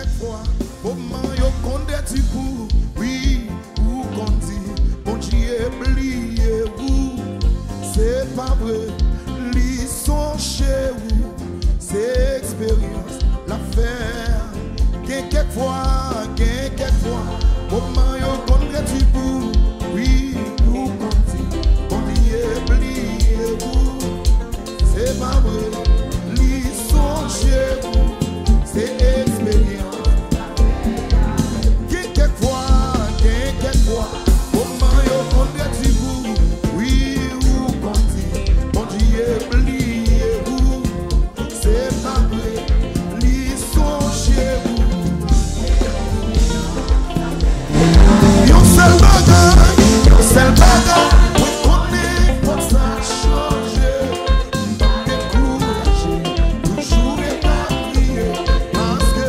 quelquefois, comment yo condé pour, oui, ou qu'on dit, bon Dieu oublié ou, c'est pas vrai, li sont chez vous, c'est expérience, l'affaire, quelquefois, comment yo condé pour, oui, ou qu'on dit, bon Dieu oublié ou, c'est pas vrai, li sont chez vous, c'est expérience. Quelquefois, comment yo condé vous, oui, ou qu'on dit, bon Dieu oublié vous, c'est pas vrai, li sont chez vous. Yon seul bagage, oui, qu'on est pour ça changer, pas décourager, toujours et pas prier, parce que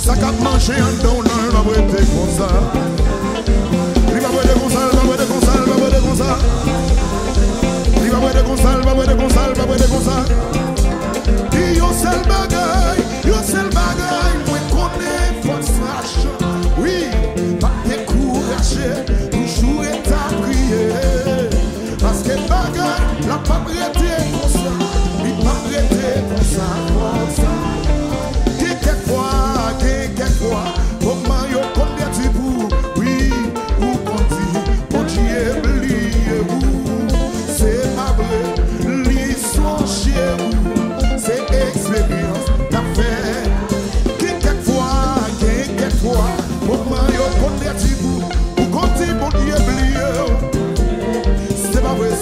ça cap manger en don, va prêter comme ça. Il va prêter comme ça, il va prêter comme ça, il va prêter comme ça. Il va prêter comme ça, il va prêter comme ça, il va prêter comme ça. Et yo seul bagaille, moi connais force flash. Oui, pas décourager, toujours est à prier.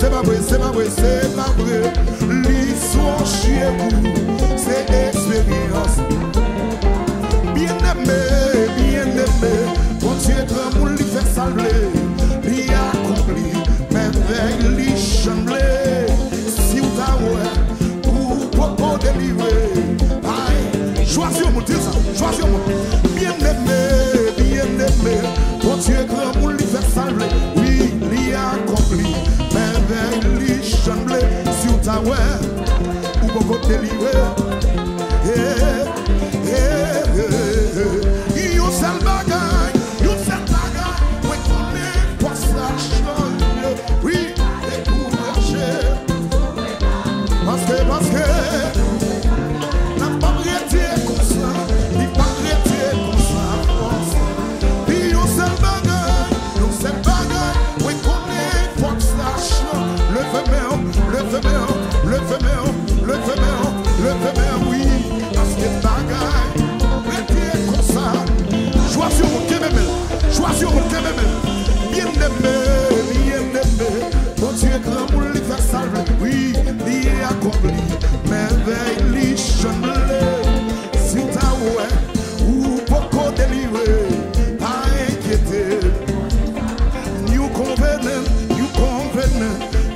c'est pas vrai, c'est pas vrai, c'est pas vrai. L'histoire chez vous, c'est expérience. Bien-aimé, bon Dieu grand pour lui faire salver, lui accompli, merveille lui chambler. Si vous avez ou pour délivrer, aïe, choisis au monde, dis ça, choisis au monde. Bien-aimé, bon Dieu grand pour lui faire salver, oui, lui accompli, merveille lui chambler. Si vous avez ou pour délivrer, you sell bagay, oui, qu'on est pour ça change, oui, décourager. Parce que, n'a pas arrêté comme ça, il pas arrêté comme ça. You sell bagay, oui, qu'on est pour ça change. Le femelle, oui, parce que bagay. Choisis au monde bien-aimé, bon Dieu grand pour lui faire salver, oui, lui accompli, merveille lui chanter. Si t'as ouais, ou beaucoup délivrer, pas inquiéter. You convenant,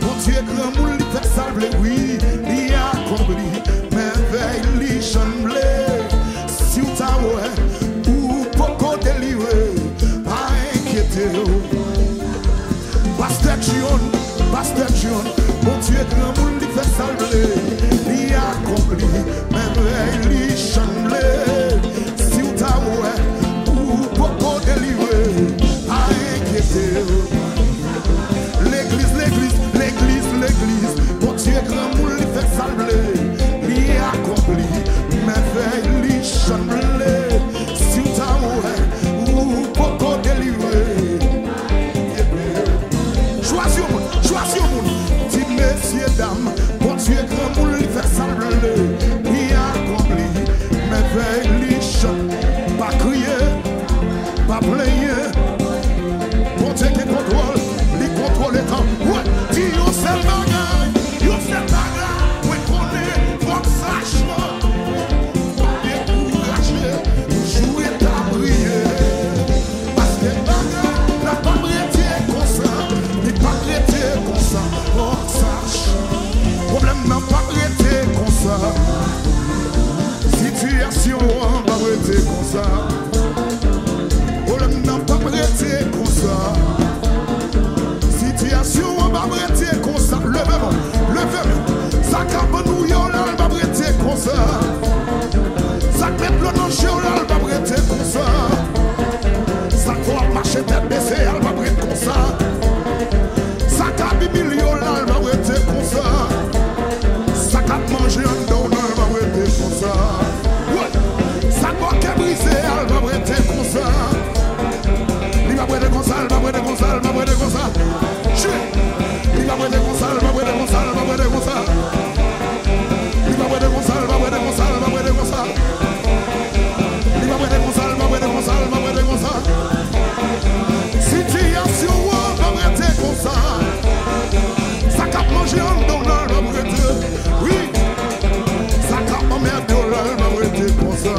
bon Dieu grand pour lui faire salver, oui, lui accompli, merveille lui chanter. Si t'as ouais, ou beaucoup délivrer, pas inquiéter. Pasteur John, mon Dieu grand pour lui faire salver, lui accompli, merveille lui chanter. Si vous t'avouez, ou beaucoup délivrer, pas inquiéter. L'église, mon Dieu grand pour lui faire salver, lui accompli, merveille lui chanter. Si vous t'avouez, ou beaucoup délivrer. Choisis au monde, dit messieurs, dames, bon Dieu grand pour lui faire salver, lui accompli, merveille lui chante, pas crier, pas plaigner, bon Dieu qui contrôle, lui contrôle les temps, ouais, dis yo c'est bagay, oui qu'on est, faut que ça change, décourager, jouer ta prière, parce que bagay, la pas prêté comme ça, pas prêté comme ça, oh ça, problème n'a pas prêté comme ça, situation n'a pas prêté comme ça, problème n'a pas prêté comme ça, situation n'a pas prêté comme ça, levez-moi, ça cape nous yon là, n'a pas prêté comme ça, ça met le nom chez là, n'a pas prêté comme ça, ça faut marcher tête baissée, elle va prêter comme ça. Ça a 10 millions là, elle va arrêter comme ça. Ça a mangé un don, elle va arrêter comme ça. Ouais. Ça doit qu'à briser, elle va arrêter comme ça. Il va arrêter comme ça, elle va arrêter comme ça, elle va arrêter comme ça. Il va arrêter comme ça, elle va arrêter comme ça, elle va arrêter comme ça. Il va arrêter comme ça, elle va arrêter comme ça, elle va arrêter comme ça. Il va arrêter comme ça, elle va arrêter comme ça, elle va arrêter comme ça. Situation, on va arrêter comme ça. Ça cap manger en dollar, va arrêter. Oui. Ça cap m'emmerder dollar, va arrêter comme ça.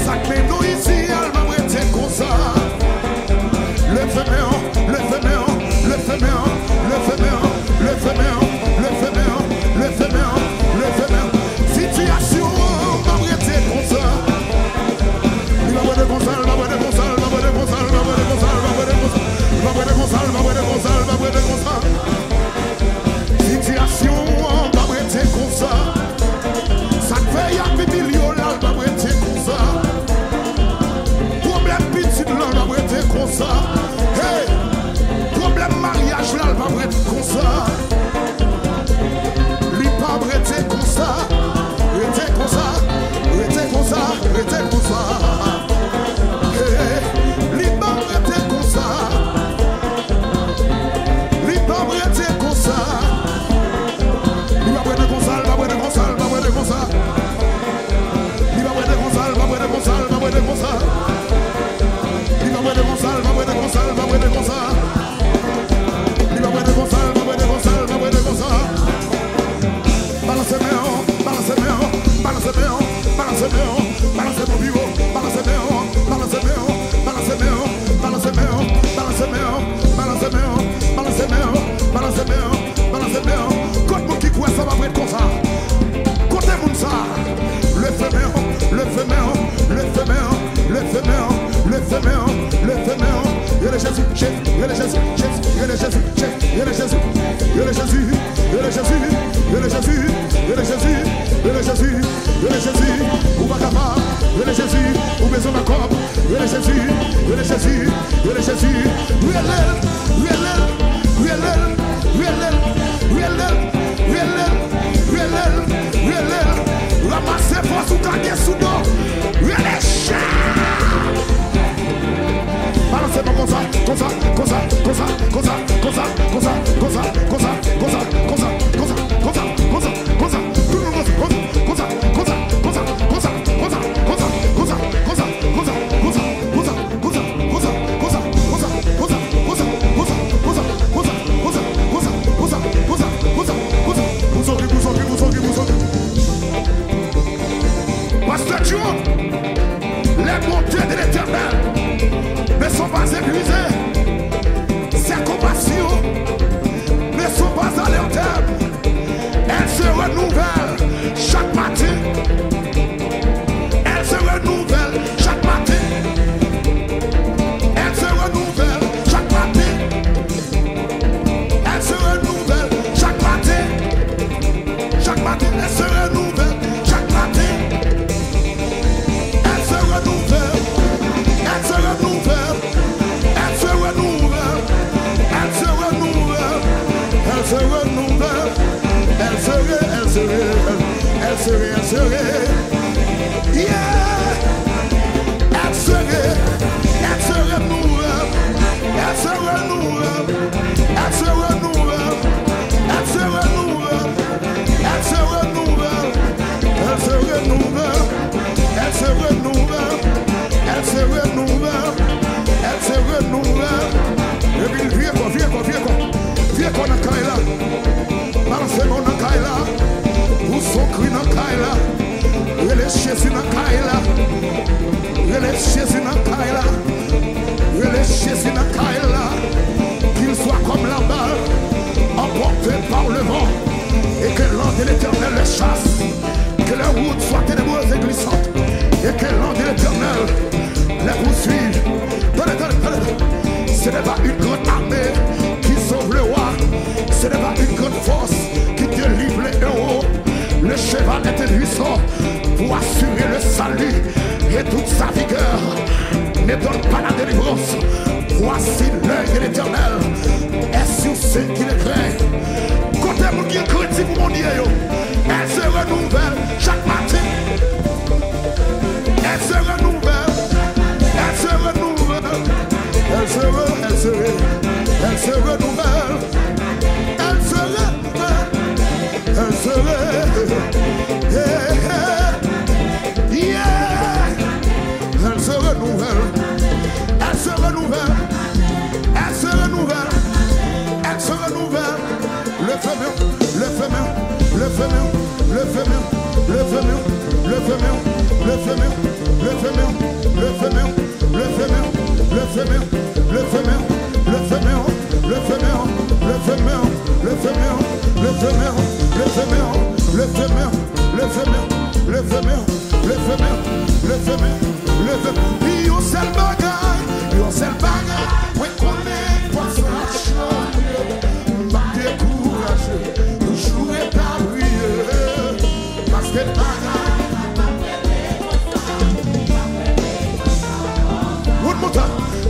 Ça met nous ici, elle va arrêter comme ça. Le féminin. Situation, on va arrêter comme ça. Il va arrêter comme ça, il va arrêter comme ça, il va arrêter comme ça, il va arrêter comme ça, il va arrêter comme ça. Il va arrêter comme ça, il va arrêter comme ça, il va arrêter comme ça. Situation, on va arrêter comme ça. Ça fait y'a 8 millions là, on va arrêter comme ça. Problème petit là, on va arrêter comme ça. Hey!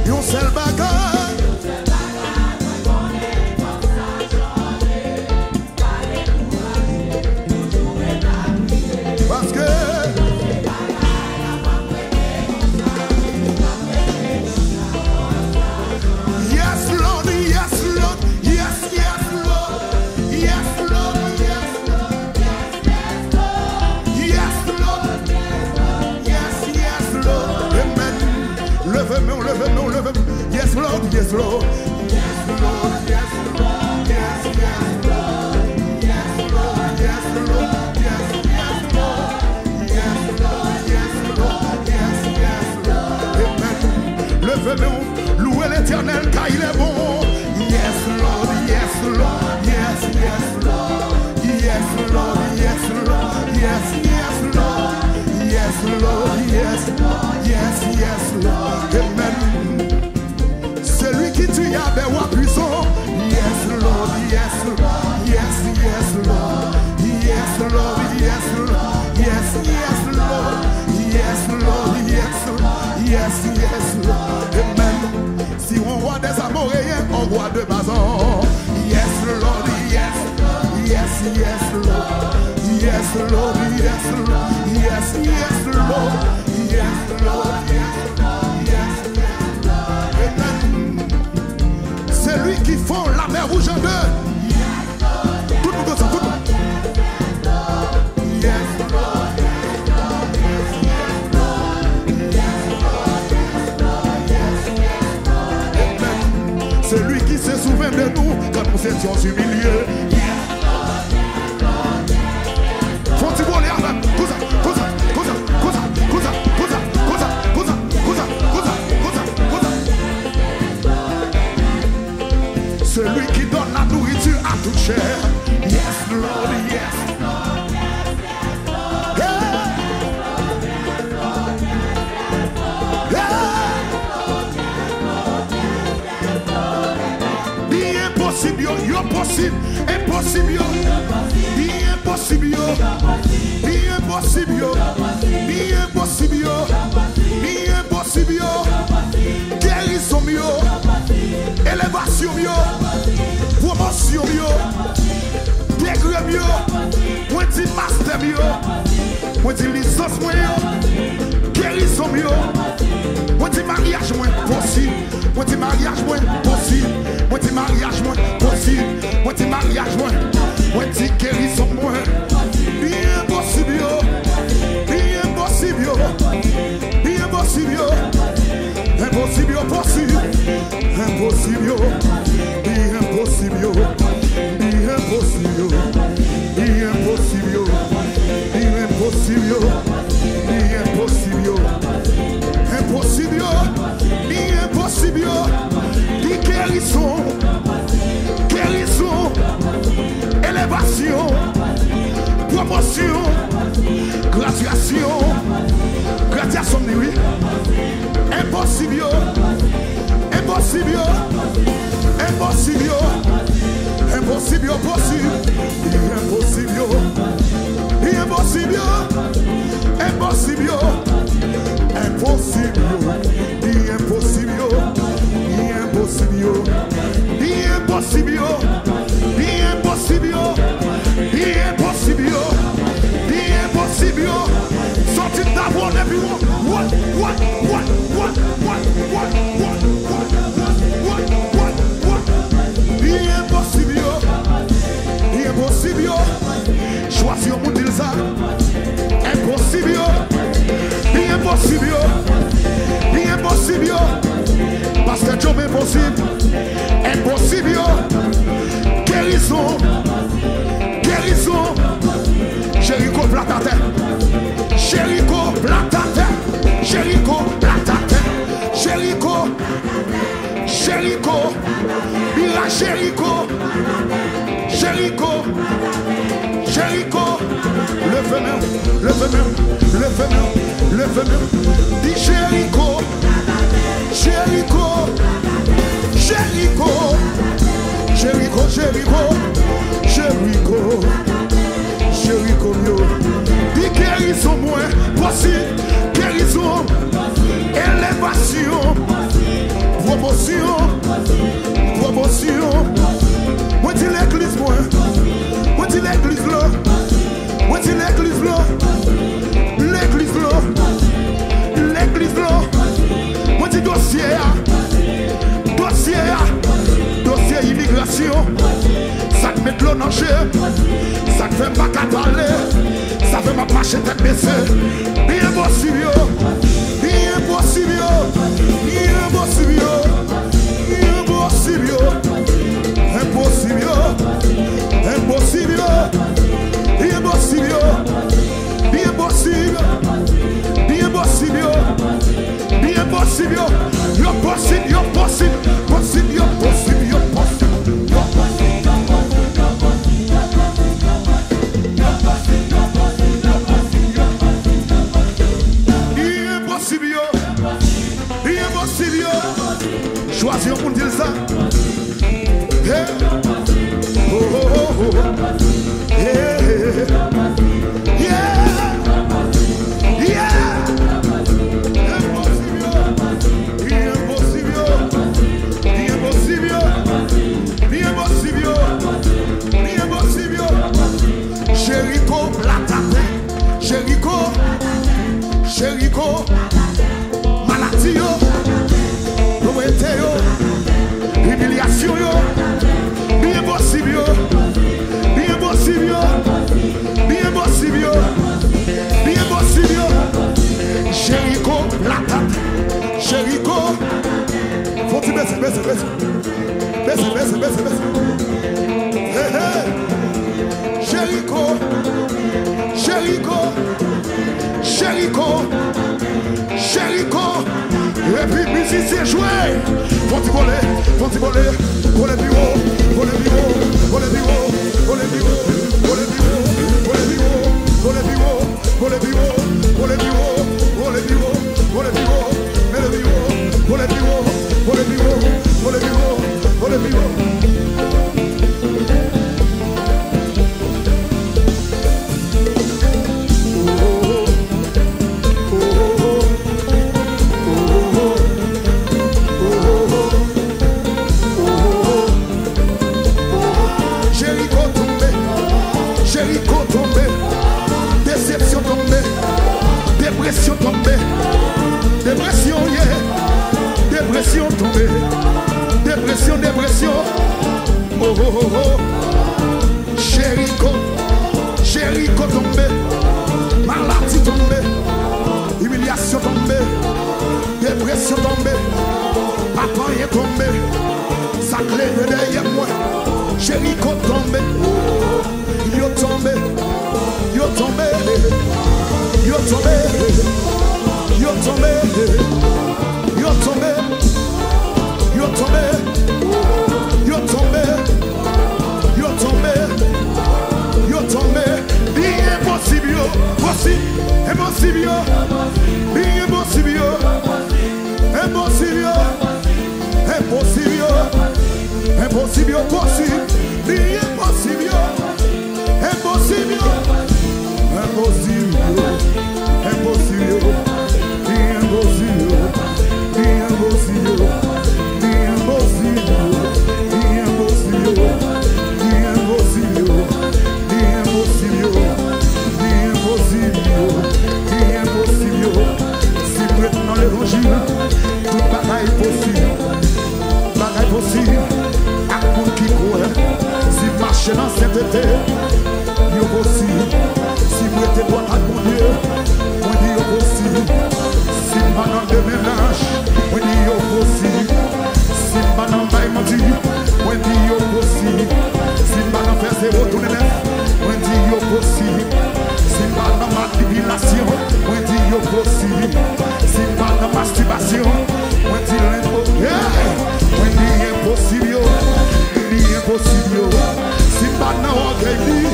Yourself Amoréen, au roi de Bazan. Yes, Lord, yes, yes, yes, Lord. Yes, Lord, yes, Lord, yes, yes, Lord, yes, Lord, yes, yes, Lord. C'est lui qui fond la mer rouge en deux. Tout le monde ça, tout le monde. Yes, Lord, c'est lui qui se souvient de nous quand nous étions humiliés. Faut-il voler avec cosa, cosa, cosa, cosa, cosa, cosa, cosa, cosa, cosa, cosa, cosa, cosa. Celui qui donne la nourriture à toute chair. Yes, Lord, yes. Impossible, impossible, impossible, impossible, impossible, impossible, impossible, guérison mieux, élévation mieux, promotion mieux, degré mieux, moi dis master mieux, moi dis licence mieux, guérison mieux, moi dis mariage moins possible, moi dis mariage moins possible. Moi dis mariage moins possible, moi dis mariage moins, moi dis guérison moins. Bien possible, bien possible, bien possible, impossible possible, impossible, bien possible, bien possible, bien possible, bien possible, bien possible, impossible, bien possible. Guérison, guérison, élévation, promotion, graduation, graduation, oui. Impossible, impossible, impossible, impossible, possible, impossible, impossible, impossible, impossible, impossible. Impossible, impossible, impossible, impossible, impossible. Sorti d'abord et puis what, impossible, impossible. Choisir mon deal ça. Impossible, impossible, impossible. Parce que Dieu est impossible, impossible, guérison, guérison, Jéricho platate, Jéricho platate, Jéricho platate, Jéricho, Jéricho, Mira Jéricho, Jéricho, Jéricho, le venin, le venin, le venin, le venin, dit Jéricho. Jéricho, Jéricho, Jéricho, Jéricho, Jéricho, Jéricho, dis guérison moins possible, guérison, élévation, promotion, promotion. Moi dis l'église moins, moi dis l'église là, moi dis l'église là, l'église là, l'église là. Moi dis dossier, dossier, dossier immigration. Ça te met de l'eau dans le jeu, ça te fait pas qu'à parler, ça fait ma marcher tête baissée. Bien possible, bien possible, bien possible, bien possible, impossible, impossible, bien possible, bien possible, bien possible. Impossible, you're possible, you're possible, possible, you're possible, you're possible, you're possible. musiciens jouer. Faut-il voler, faut-il voler, pour les bureaux, pour les bureaux, pour les bureaux, pour les bureaux, pour les bureaux, pour les bureaux, pour les bureaux, pour les bureaux, pour les bureaux, pour les bureaux, pour les bureaux, mais les bureaux, pour les bureaux, pour les bureaux, pour les bureaux, pour les bureaux. Jéricho tombé, déception tombée, dépression tombée, dépression, yeah, dépression tombée, dépression, dépression, oh oh oh oh, Jéricho tombé, maladie tombée, humiliation tombée, dépression tombée, papa est tombé, ça clé derrière moi, Jéricho tombé. Yo tombé, yo tombé, yo tombé, yo tombé, yo tombé, yo tombé, yo tombé, yo tombé, yo tombé. Bien impossible, possible, impossible, bien impossible, impossible, impossible, impossible, possible, bien impossible. Impossible, impossible, impossible, impossible, impossible, impossible, impossible, impossible, impossible, impossible. Si maintenant l'évangile, tout bagaille possible, bagaille possible, à coup qui croit, si marcher dans cette été. Yo possible, si vous êtes droit à mon Dieu, on dit yo possible, si maintenant de ménage, on dit yo possible, si maintenant bail menti, on dit yo possible, si maintenant faire zéro tourner neuf, on dit yo possible, si maintenant manipulation, on dit yo possible, si maintenant masturbation, on dit l'impossible, on dit impossible, on dit impossible, si maintenant orgueil.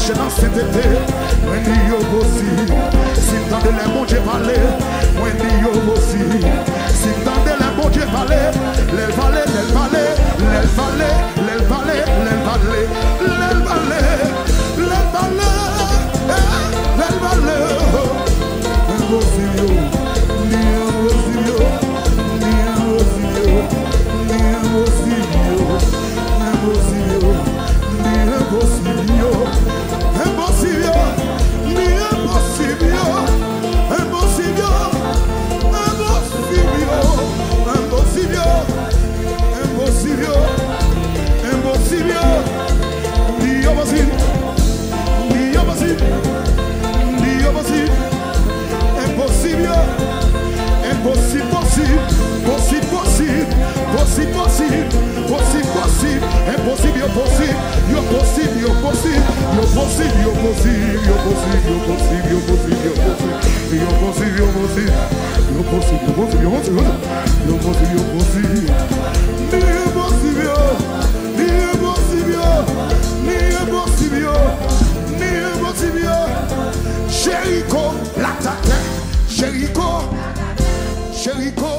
Dans cet été, on dit yo possible. Si t'entendez les bons Dieu parler, on dit yo possible. Si t'entendez les bons Dieu parler, les vallées, les vallées, les vallées, les vallées, les vallées, les vallées, les vallées, les vallées. Impossible, ni impossible, ni impossible, ni impossible, impossible, ni impossible. Impossible, impossible, impossible, impossible, impossible, impossible, Dio possible, Dio possible, Dio possible, impossible, impossible, possible, possible, possible, possible, possible, possible, possible, impossible, possible, yo possible, yo possible. Yo possible, yo possible, yo possible, yo possible, yo possible, yo possible, yo possible, yo possible, yo possible, yo possible, yo possible, yo possible, ni impossible, ni impossible, ni impossible. Jéricho l'attaque, Jéricho, Jéricho.